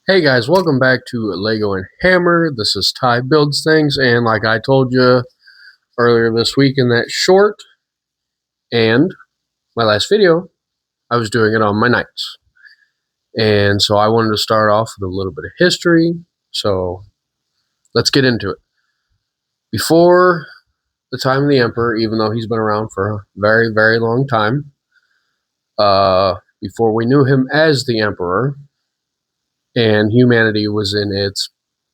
Hey guys, welcome back to Lego and Hammer. This is Ty Builds Things, and like I told you earlier this week in that short and my last video, I was doing it on my knights. And so I wanted to start off with a little bit of history. So let's get into it. Before the time of the Emperor, even though he's been around for a very, very long time, before we knew him as the Emperor, and humanity was in its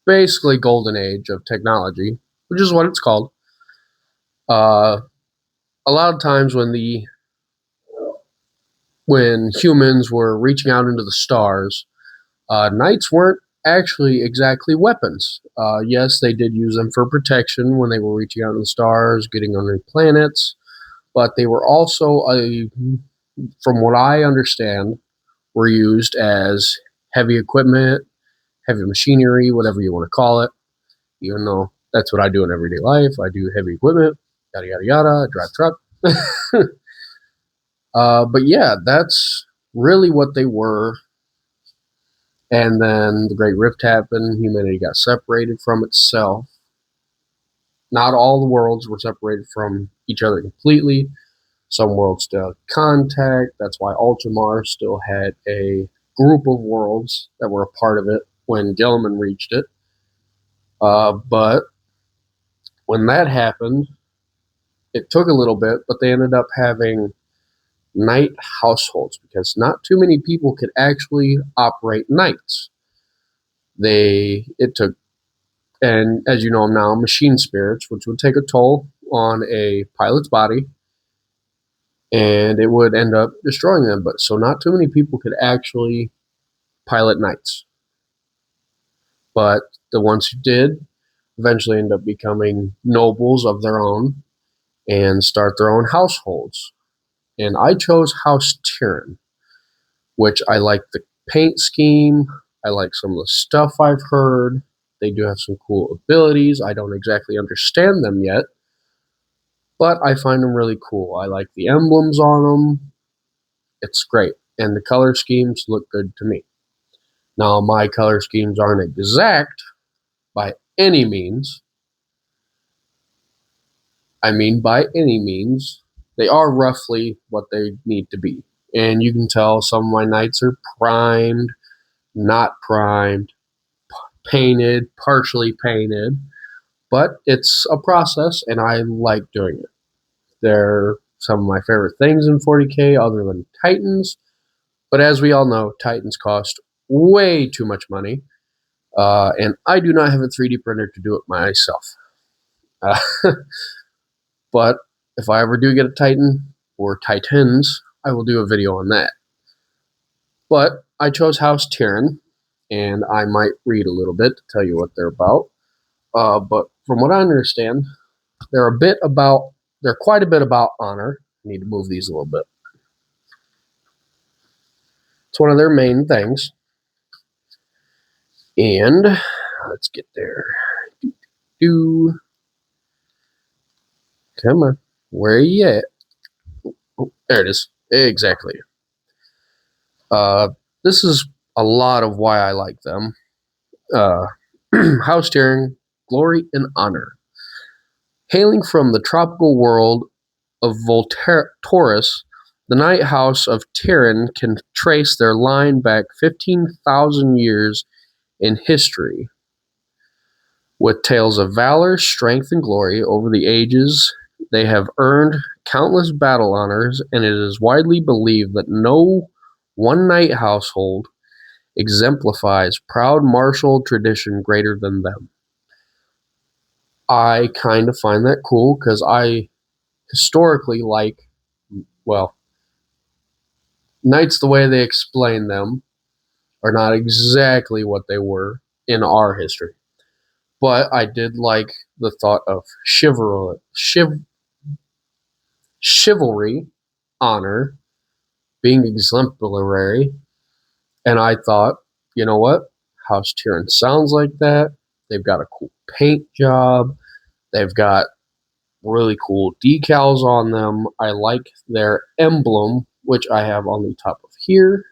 basically golden age of technology, which is what it's called. A lot of times when humans were reaching out into the stars, knights weren't actually exactly weapons. Yes, they did use them for protection when they were reaching out in the stars, getting on new planets, but they were also, from what I understand, were used as heavy equipment, heavy machinery, whatever you want to call it, even though that's what I do in everyday life. I do heavy equipment, yada, yada, yada, I drive truck. But yeah, that's really what they were. And then the Great Rift happened. Humanity got separated from itself. Not all the worlds were separated from each other completely. Some worlds still had contact. That's why Ultramar still had a group of worlds that were a part of it when Gilliman reached it. But when that happened, it took a little bit, but they ended up having knight households because not too many people could actually operate knights. It took, and as you know now, machine spirits, which would take a toll on a pilot's body, and it would end up destroying them. But so not too many people could actually pilot knights. But the ones who did eventually end up becoming nobles of their own and start their own households. And I chose House Tyrann, which I like the paint scheme. I like some of the stuff I've heard. They do have some cool abilities. I don't exactly understand them yet, but I find them really cool. I like the emblems on them. It's great. And the color schemes look good to me. Now, my color schemes aren't exact by any means. I mean, by any means, they are roughly what they need to be. And you can tell some of my knights are primed, not primed, painted, partially painted, but it's a process and I like doing it. They're some of my favorite things in 40K other than Titans, but as we all know, Titans cost way too much money, and I do not have a 3D printer to do it myself. Uh, but if I ever do get a Titan or Titans, I will do a video on that. But I chose House Tyrann, and I might read a little bit to tell you what they're about. But from what I understand, they're quite a bit about honor. I need to move these a little bit. It's one of their main things. And let's get there. Come on. Where are you at? Oh, there it is. Exactly. This is a lot of why I like them. House Tyrann, glory and honor. Hailing from the tropical world of Taurus, the Night House of Tyrann can trace their line back 15,000 years in history. With tales of valor, strength, and glory over the ages, they have earned countless battle honors, and it is widely believed that no one knight household exemplifies proud martial tradition greater than them. I kind of find that cool because I historically like, well, knights, the way they explain them are not exactly what they were in our history. But I did like the thought of chivalry, honor, being exemplary, and I thought, you know what? House Tyrann sounds like that. They've got a cool paint job. They've got really cool decals on them. I like their emblem, which I have on the top of here.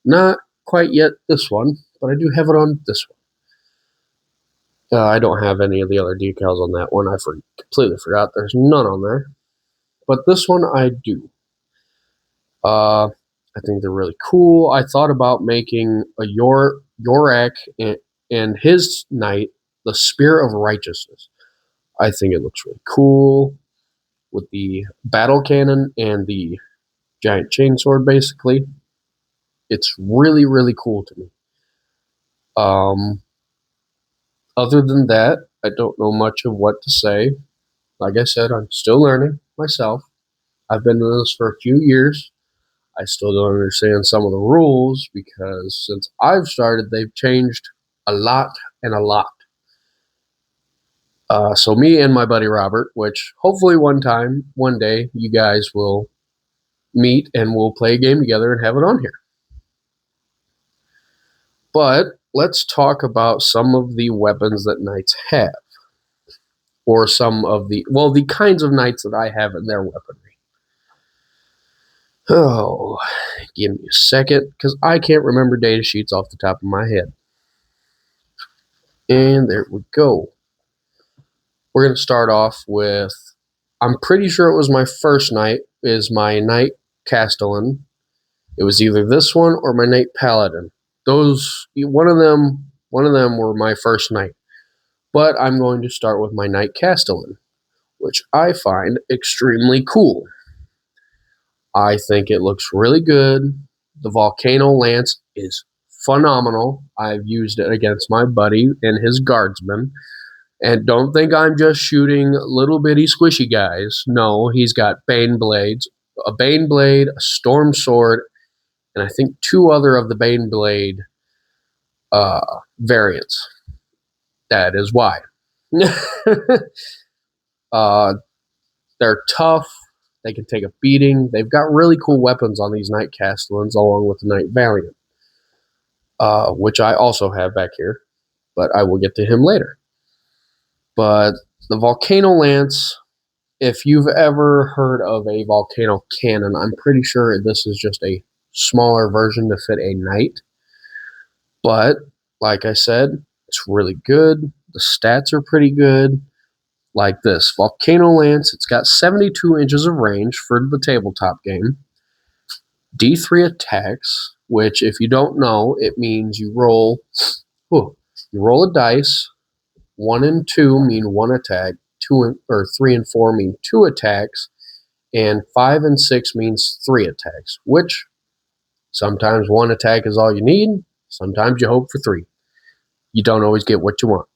Not quite yet this one, but I do have it on this one. I don't have any of the other decals on that one. I completely forgot. There's none on there. But this one I do. I think they're really cool. I thought about making a Yorak and his knight, the Spear of Righteousness. I think it looks really cool with the battle cannon and the giant chainsword, basically. It's really, really cool to me. Other than that, I don't know much of what to say. Like I said, I'm still learning myself. I've been doing this for a few years. I still don't understand some of the rules because since I've started, they've changed a lot and a lot. So me and my buddy Robert, which hopefully one day, you guys will meet and we'll play a game together and have it on here. But let's talk about some of the weapons that knights have, or some of the kinds of knights that I have in their weaponry. Oh, give me a second, because I can't remember data sheets off the top of my head. And there we go. We're going to start off with, I'm pretty sure it was my first knight, is my Knight Castellan. It was either this one or my Knight Paladin. One of them were my first knight. But I'm going to start with my Knight Castellan, which I find extremely cool. I think it looks really good. The Volcano Lance is phenomenal. I've used it against my buddy and his guardsmen. And don't think I'm just shooting little bitty squishy guys. No, he's got Bane Blades, a Bane Blade, a Storm Sword, and I think 2 other of the Bane Blade variants. That is why. They're tough. They can take a beating. They've got really cool weapons on these Knight Castellans, along with the Knight Valiant, which I also have back here, but I will get to him later. But the Volcano Lance, if you've ever heard of a Volcano Cannon, I'm pretty sure this is just a smaller version to fit a knight. But, like I said, it's really good. The stats are pretty good. Like this Volcano Lance, it's got 72 inches of range for the tabletop game. D3 attacks, which if you don't know, it means you roll a dice. 1 and 2 mean 1 attack, 3 and 4 mean 2 attacks, and 5 and 6 means 3 attacks, which sometimes 1 attack is all you need, sometimes you hope for 3. You don't always get what you want.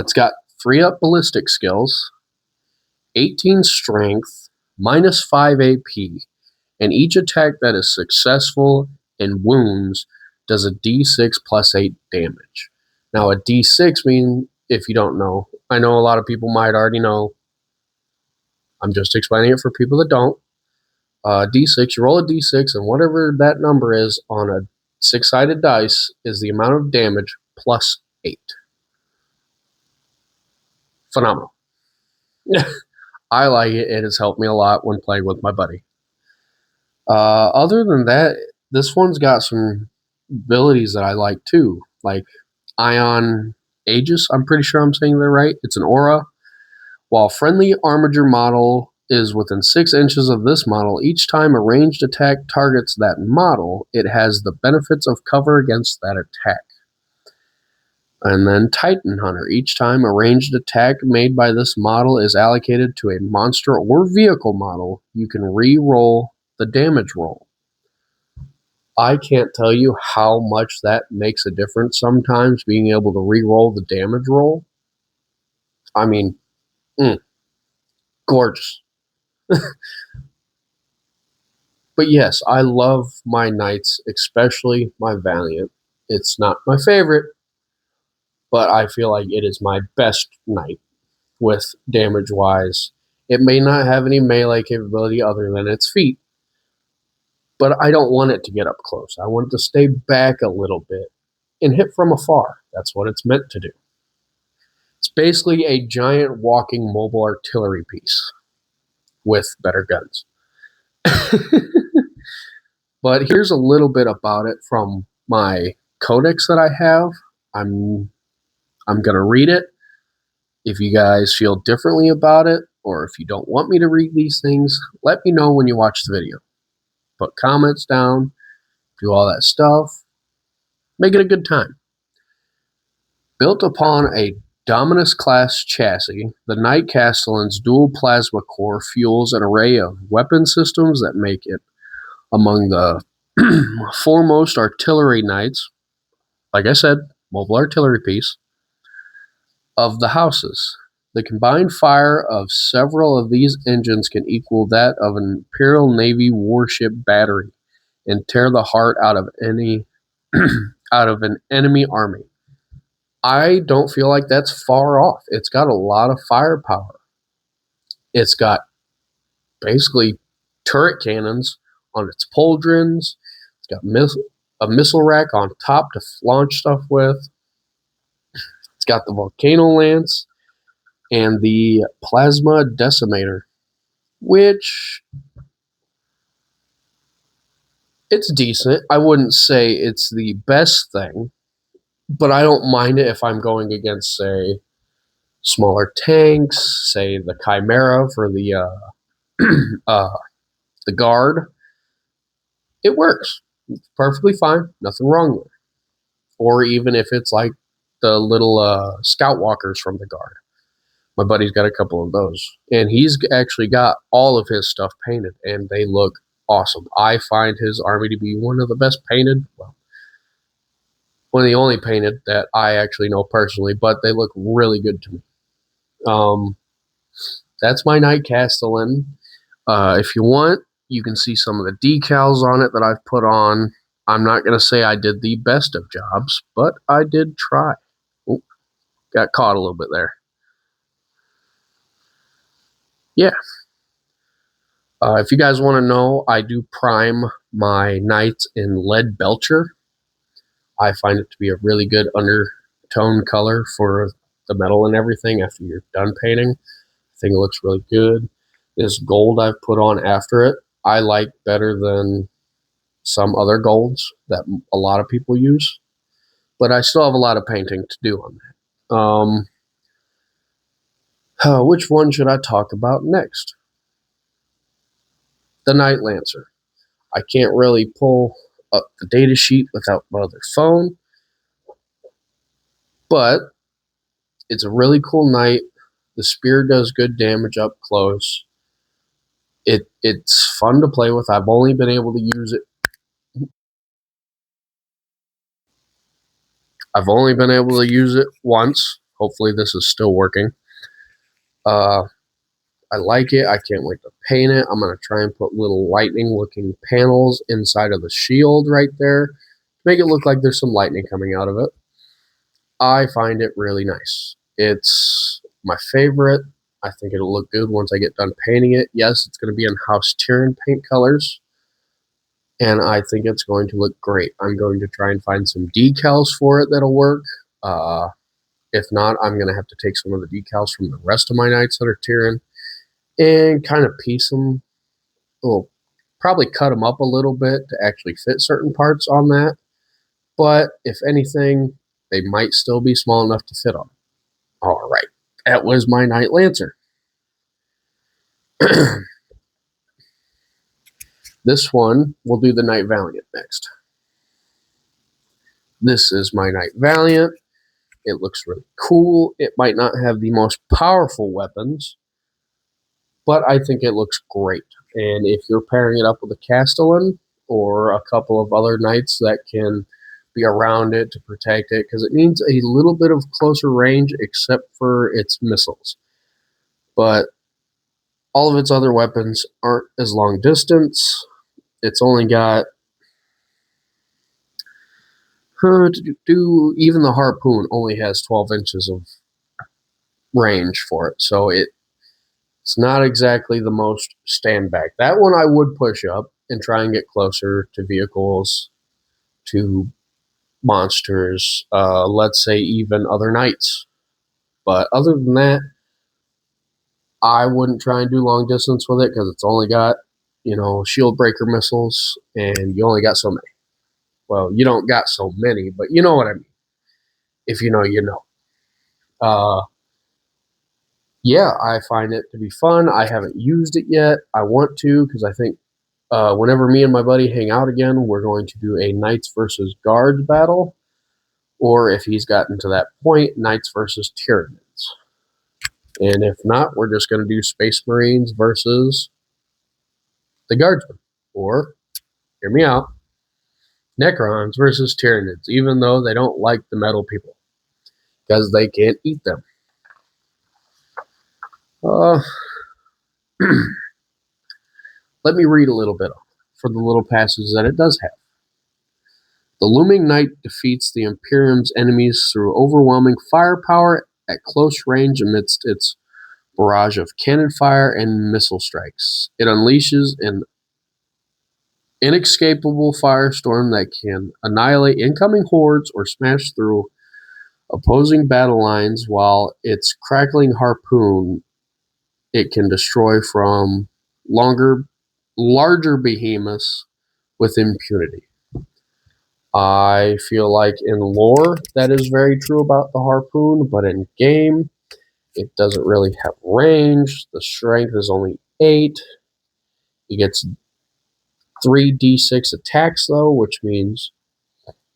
It's got 3 up ballistic skills, 18 strength, minus 5 AP, and each attack that is successful and wounds does a d6 plus 8 damage. Now, a d6 means, if you don't know, I know a lot of people might already know. I'm just explaining it for people that don't. D6, you roll a d6, and whatever that number is on a 6-sided dice is the amount of damage plus 8. Phenomenal. I like it. It has helped me a lot when playing with my buddy. Other than that, this one's got some abilities that I like too, like Ion Aegis. I'm pretty sure I'm saying that right. It's an aura. While friendly armature model is within 6 inches of this model, each time a ranged attack targets that model, it has the benefits of cover against that attack. And then Titan Hunter. Each time a ranged attack made by this model is allocated to a monster or vehicle model, you can re-roll the damage roll. I can't tell you how much that makes a difference sometimes, being able to re-roll the damage roll. I mean, gorgeous. But yes, I love my knights, especially my Valiant. It's not my favorite, but I feel like it is my best knight with damage-wise. It may not have any melee capability other than its feet, but I don't want it to get up close. I want it to stay back a little bit and hit from afar. That's what it's meant to do. It's basically a giant walking mobile artillery piece with better guns. But here's a little bit about it from my codex that I have. I'm gonna read it. If you guys feel differently about it, or if you don't want me to read these things, let me know when you watch the video. Put comments down, do all that stuff. Make it a good time. Built upon a Dominus-class chassis, the Knight Castellan's dual plasma core fuels an array of weapon systems that make it among the foremost artillery knights, like I said, mobile artillery piece, of the houses. The combined fire of several of these engines can equal that of an Imperial Navy warship battery and tear the heart out of any out of an enemy army. I don't feel like that's far off. It's got a lot of firepower. It's got basically turret cannons on its pauldrons. It's got a missile rack on top to launch stuff with. It's got the volcano lance and the plasma decimator, which it's decent. I wouldn't say it's the best thing, but I don't mind it if I'm going against, say, smaller tanks, say the Chimera for the guard. It works. It's perfectly fine. Nothing wrong with it. Or even if it's like the little scout walkers from the guard. My buddy's got a couple of those. And he's actually got all of his stuff painted, and they look awesome. I find his army to be one of the best painted. Well, one of the only painted that I actually know personally, but they look really good to me. That's my Knight Castellan. If you want, you can see some of the decals on it that I've put on. I'm not going to say I did the best of jobs, but I did try. Ooh, got caught a little bit there. Yeah. If you guys want to know, I do prime my Knights in lead belcher. I find it to be a really good undertone color for the metal and everything after you're done painting. I think it looks really good. This gold I've put on after it, I like better than some other golds that a lot of people use. But I still have a lot of painting to do on that. Which one should I talk about next? The Knight Lancer. I can't really pull up the data sheet without my other phone, but it's a really cool knight. The spear does good damage up close. It's fun to play with. I've only been able to use it. I've only been able to use it once. Hopefully this is still working. I like it. I can't wait to paint it. I'm going to try and put little lightning looking panels inside of the shield right there to make it look like there's some lightning coming out of it. I find it really nice. It's my favorite. I think it'll look good once I get done painting it. Yes, it's going to be in House Tyrion paint colors, and I think it's going to look great. I'm going to try and find some decals for it that'll work. If not, I'm going to have to take some of the decals from the rest of my Knights that are Tyrion and kind of piece them. We'll probably cut them up a little bit to actually fit certain parts on that. But if anything, they might still be small enough to fit on. All right, that was my Knight Lancer. This one, we'll do the Knight Valiant next. This is my Knight Valiant. It looks really cool. It might not have the most powerful weapons, but I think it looks great. And if you're pairing it up with a Castellan or a couple of other knights that can be around it to protect it, because it needs a little bit of closer range except for its missiles. But all of its other weapons aren't as long distance. It's only got even the harpoon only has 12 inches of range for it. So it's not exactly the most stand back. That one I would push up and try and get closer to vehicles, to monsters, let's say even other knights. But other than that, I wouldn't try and do long distance with it because it's only got, shield breaker missiles, and you only got so many. Well, you don't got so many, but you know what I mean. If you know, you know. Yeah, I find it to be fun. I haven't used it yet. I want to because I think whenever me and my buddy hang out again, we're going to do a Knights versus Guards battle. Or if he's gotten to that point, Knights versus Tyranids. And if not, we're just going to do Space Marines versus the Guardsmen. Or, hear me out, Necrons versus Tyranids, even though they don't like the metal people. Because they can't eat them. Let me read a little bit for the little passages that it does have. The looming knight defeats the Imperium's enemies through overwhelming firepower at close range amidst its barrage of cannon fire and missile strikes. It unleashes an inescapable firestorm that can annihilate incoming hordes or smash through opposing battle lines, while its crackling harpoon it can destroy from larger behemoths with impunity. I feel like in lore that is very true about the harpoon, but in game it doesn't really have range. The strength is only 8. It gets 3d6 attacks though, which means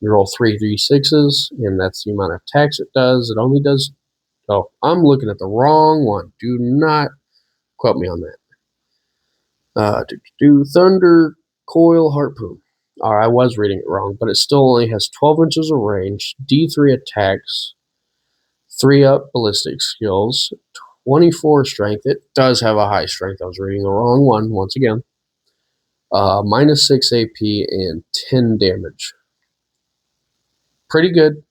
you roll 3 d6s, and that's the amount of attacks it does. It only does. Oh, I'm looking at the wrong one. Do not quote me on that. Thunder Coil Harpoon. I was reading it wrong, but it still only has 12 inches of range, D3 attacks, 3 up ballistic skills, 24 strength. It does have a high strength. I was reading the wrong one once again. Minus 6 AP and 10 damage. Pretty good.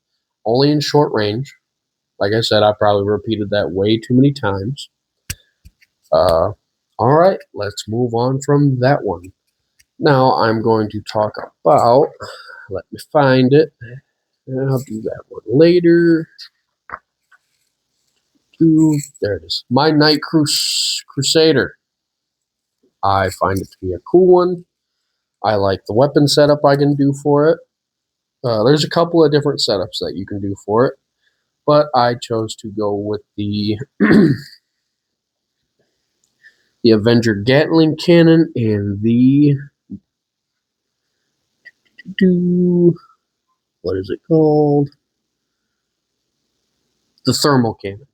Only in short range. Like I said, I probably repeated that way too many times. All right, let's move on from that one. Now I'm going to talk about, let me find it, and I'll do that one later. There it is. My Knight Crusader. I find it to be a cool one. I like the weapon setup I can do for it. There's a couple of different setups that you can do for it, but I chose to go with the the Avenger Gatling Cannon and the what is it called? The Thermal Cannon.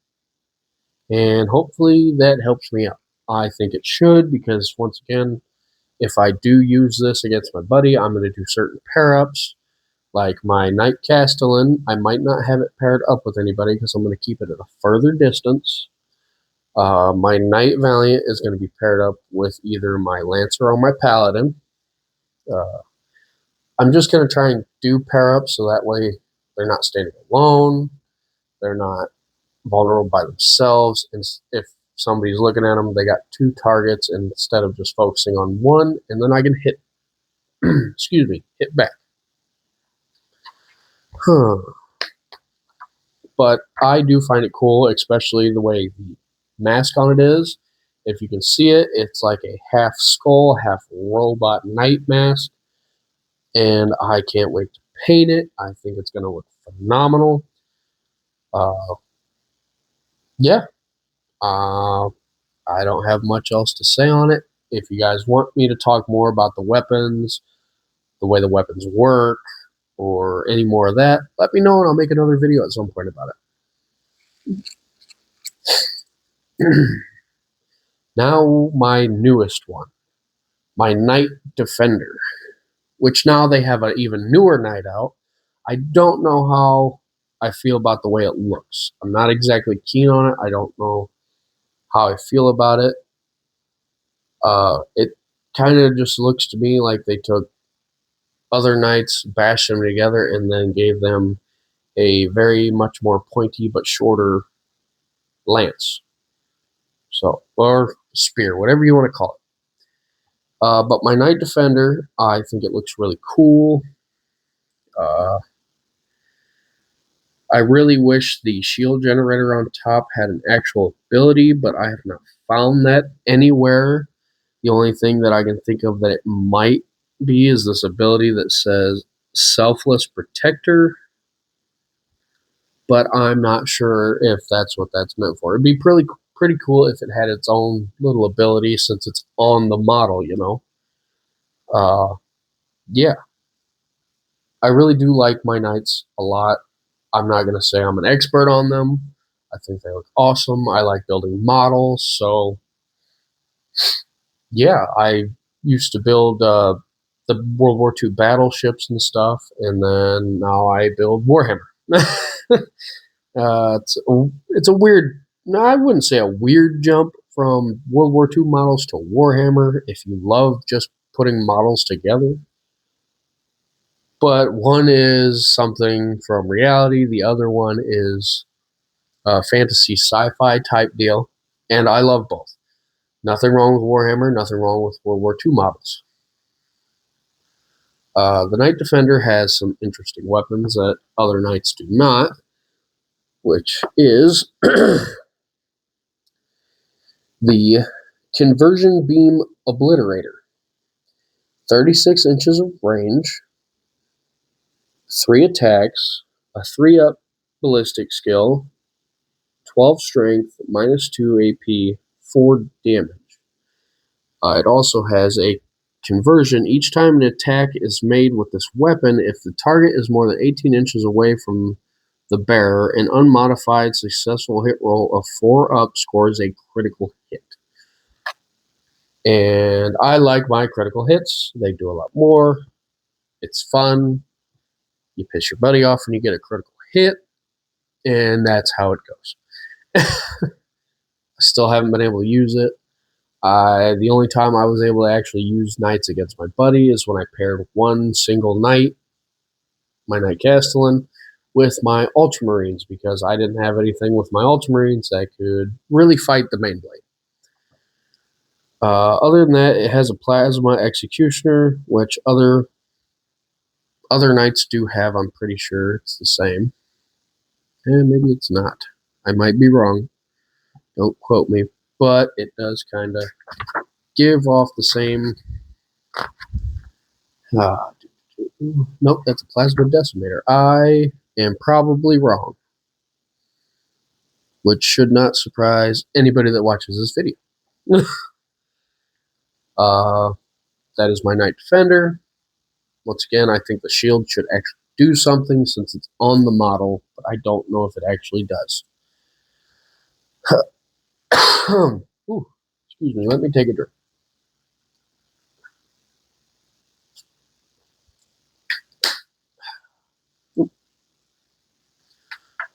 And hopefully that helps me out. I think it should, because once again, if I do use this against my buddy, I'm going to do certain pair-ups. Like my Knight Castellan, I might not have it paired up with anybody because I'm going to keep it at a further distance. My Knight Valiant is going to be paired up with either my Lancer or my Paladin. I'm just going to try and do pair-ups so that way they're not standing alone. They're not vulnerable by themselves. And if somebody's looking at them, they got 2 targets instead of just focusing on one, and then I can hit, excuse me, hit back. But I do find it cool, especially the way the mask on it is. If you can see it, it's like a half skull, half robot knight mask. And I can't wait to paint it. I think it's going to look phenomenal. Yeah. I don't have much else to say on it. If you guys want me to talk more about the weapons, the way the weapons work, or any more of that, let me know and I'll make another video at some point about it. Now my newest one, my Knight Defender, which now they have an even newer Knight out. I don't know how I feel about the way it looks. I'm not exactly keen on it. I don't know how I feel about it. It kind of just looks to me like they took other knights, bashed them together, and then gave them a very much more pointy but shorter lance. So, or spear, whatever you want to call it. But my Knight Defender, I think it looks really cool. I really wish the shield generator on top had an actual ability, but I have not found that anywhere. The only thing that I can think of that it might be is this ability that says selfless protector, but I'm not sure if that's what that's meant for. It'd be pretty cool if it had its own little ability since it's on the model, you know. Uh, yeah, I really do like my knights a lot. I'm not gonna say I'm an expert on them. I think they look awesome. I like building models, so yeah, I used to build the World War II battleships and stuff, and then now I build Warhammer. It's a weird. No, I wouldn't say a weird jump from World War II models to Warhammer if you love just putting models together. But one is something from reality, the other one is a fantasy sci-fi type deal, and I love both. Nothing wrong with Warhammer, nothing wrong with World War II models. The Knight Defender has some interesting weapons that other knights do not, which is the Conversion Beam Obliterator. 36 inches of range, 3 attacks, a 3-up ballistic skill, 12 strength, -2 AP, 4 damage. It also has a conversion. Each time an attack is made with this weapon, if the target is more than 18 inches away from the bearer, an unmodified successful hit roll of 4 up scores a critical hit. And I like my critical hits. They do a lot more. It's fun. You piss your buddy off when you get a critical hit, and that's how it goes. I still haven't been able to use it. The only time I was able to actually use knights against my buddy is when I paired one single knight, my Knight Castellan, with my Ultramarines, because I didn't have anything with my Ultramarines that could really fight the main blade. Other than that, it has a Plasma Executioner, which other knights do have. I'm pretty sure it's the same. And maybe it's not. I might be wrong. Don't quote me. But it does kind of give off the same... nope, that's a Plasma Decimator. I am probably wrong, which should not surprise anybody that watches this video. That is my Knight Defender. Once again, I think the shield should actually do something since it's on the model, but I don't know if it actually does. Ooh, excuse me, let me take a drink.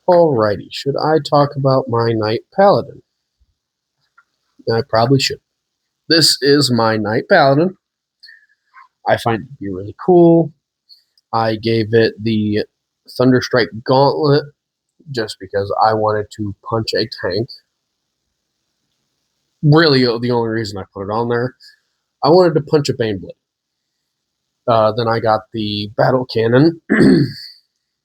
Alrighty, should I talk about my Knight Paladin? I probably should. This is my Knight Paladin. I find it to be really cool. I gave it the Thunderstrike Gauntlet just because I wanted to punch a tank. Really, the only reason I put it on there. I wanted to punch a Baneblade. Then I got the Battle Cannon,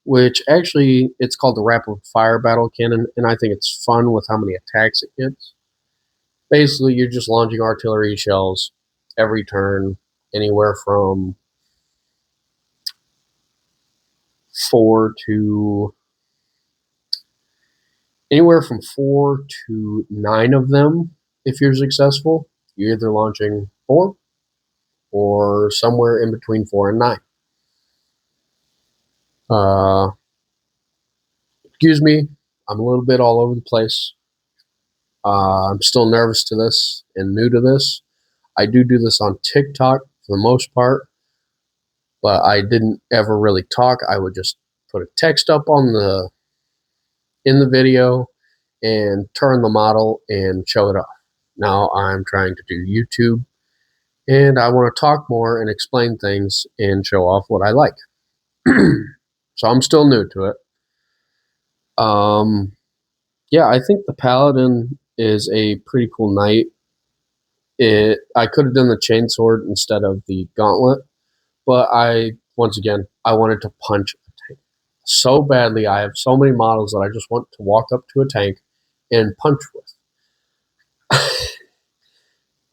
which actually, it's called the Rapid Fire Battle Cannon, and I think it's fun with how many attacks it gets. Basically, you're just launching artillery shells every turn, anywhere from 4 to 9 of them. If you're successful, you're either launching 4 or somewhere in between 4 and 9. Excuse me, I'm a little bit all over the place. I'm still nervous to this and new to this. I do this on TikTok for the most part, but I didn't ever really talk. I would just put a text up in the video and turn the model and show it off. Now I'm trying to do YouTube, and I want to talk more and explain things and show off what I like. So I'm still new to it. Yeah, I think the Paladin is a pretty cool knight. I could have done the chainsword instead of the gauntlet, but once again, I wanted to punch a tank so badly. I have so many models that I just want to walk up to a tank and punch with.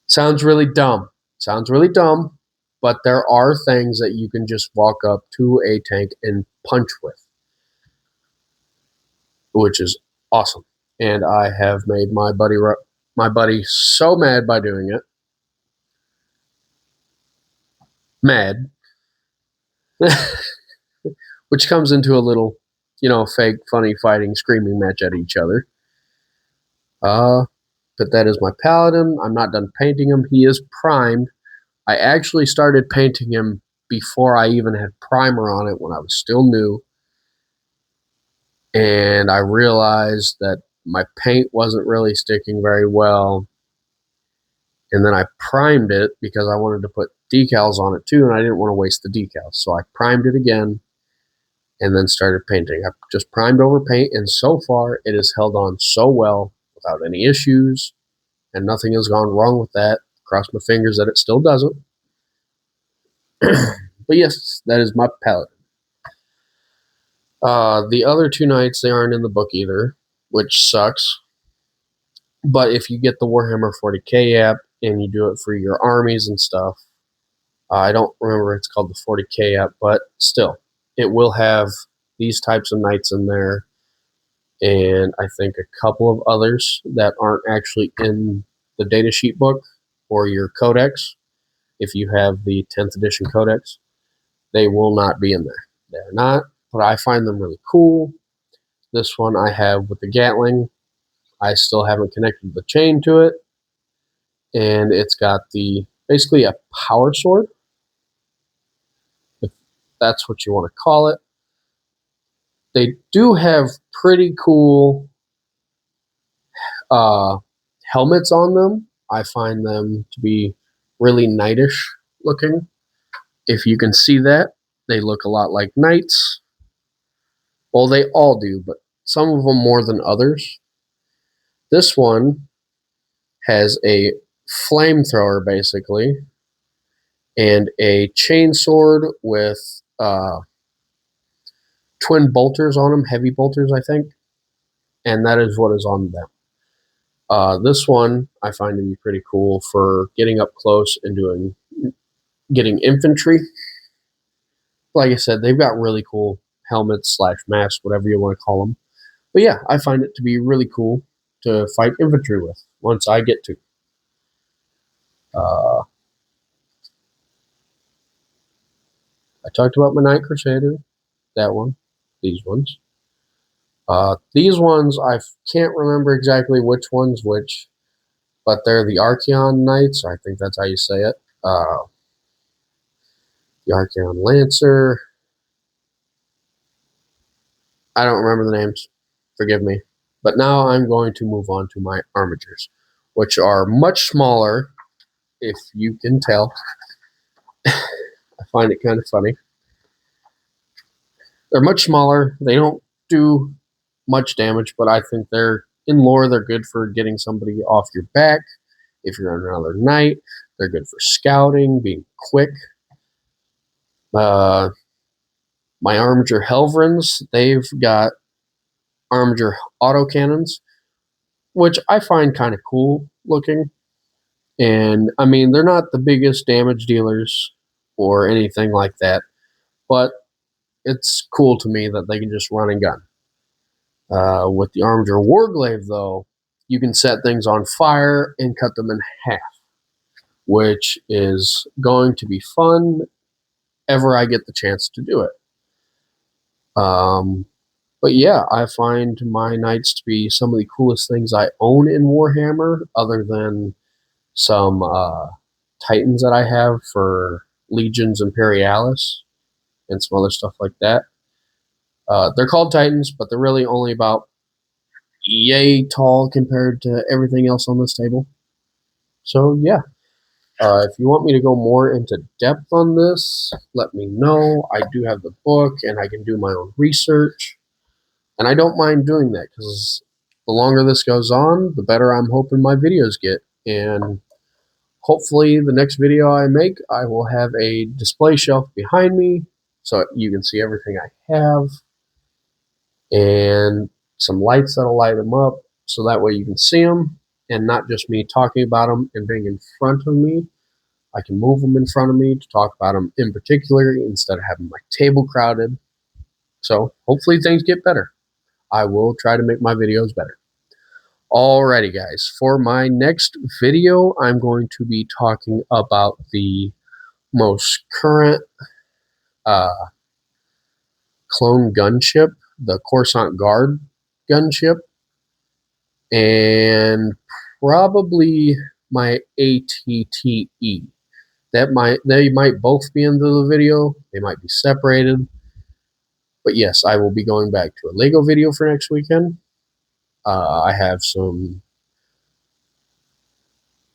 Sounds really dumb, but there are things that you can just walk up to a tank and punch with, which is awesome. And I have made my buddy so mad by doing it. Mad. Which comes into a little, fake, funny fighting, screaming match at each other. But that is my paladin. I'm not done painting him. He is primed. I actually started painting him before I even had primer on it when I was still new. And I realized that my paint wasn't really sticking very well. And then I primed it because I wanted to put decals on it too, and I didn't want to waste the decals. So I primed it again and then started painting. I just primed over paint, and so far it has held on so well without any issues, and nothing has gone wrong with that. Cross my fingers that it still doesn't. But yes, that is my palette. The other two knights, they aren't in the book either, which sucks. But if you get the Warhammer 40k app and you do it for your armies and stuff, I don't remember it's called the 40k app, but still, it will have these types of knights in there, and I think a couple of others that aren't actually in the datasheet book or your codex. If you have the 10th edition codex, they will not be in there. They're not, but I find them really cool. This one I have with the Gatling. I still haven't connected the chain to it, and it's got basically a power sword, if that's what you want to call it. They do have pretty cool helmets on them. I find them to be really knightish looking. If you can see that, they look a lot like knights. Well, they all do, but some of them more than others. This one has a flamethrower, basically, and a chainsword with twin bolters on them, heavy bolters, I think. And that is what is on them. This one I find to be pretty cool for getting up close and getting infantry. Like I said, they've got really cool helmets / masks, whatever you want to call them. But yeah, I find it to be really cool to fight infantry with once I get to. I talked about my Knight Crusader, that one, these ones. These ones, I can't remember exactly which one's which, but they're the Archeon Knights. I think that's how you say it. The Archeon Lancer. I don't remember the names. Forgive me. But now I'm going to move on to my armigers, which are much smaller, if you can tell. I find it kind of funny. They're much smaller. They don't do much damage, but I think in lore, they're good for getting somebody off your back. If you're on another knight, they're good for scouting, being quick. My Armiger Helvrins, they've got Armiger autocannons, which I find kind of cool looking. And I mean, they're not the biggest damage dealers or anything like that, but it's cool to me that they can just run and gun. With the Armiger Warglaive, though, you can set things on fire and cut them in half, which is going to be fun ever I get the chance to do it. But yeah, I find my knights to be some of the coolest things I own in Warhammer, other than some Titans that I have for Legions Imperialis and some other stuff like that. They're called Titans, but they're really only about yay tall compared to everything else on this table. So yeah, if you want me to go more into depth on this, let me know. I do have the book, and I can do my own research. And I don't mind doing that, because the longer this goes on, the better I'm hoping my videos get. And hopefully the next video I make, I will have a display shelf behind me so you can see everything I have, and some lights that'll light them up so that way you can see them, and not just me talking about them and being in front of me. I can move them in front of me to talk about them in particular instead of having my table crowded. So hopefully things get better. I will try to make my videos better. Alrighty, guys. For my next video, I'm going to be talking about the most current clone gunship, the Coruscant Guard gunship, and probably my ATTE. They might both be into the video. They might be separated. But yes, I will be going back to a Lego video for next weekend. I have some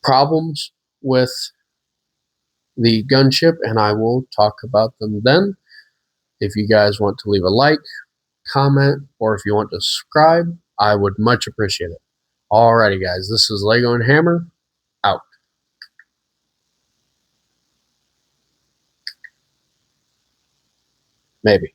problems with the gunship, and I will talk about them then. If you guys want to leave a like, comment, or if you want to subscribe, I would much appreciate it. Alrighty, guys, this is Lego and Hammer, out. Maybe.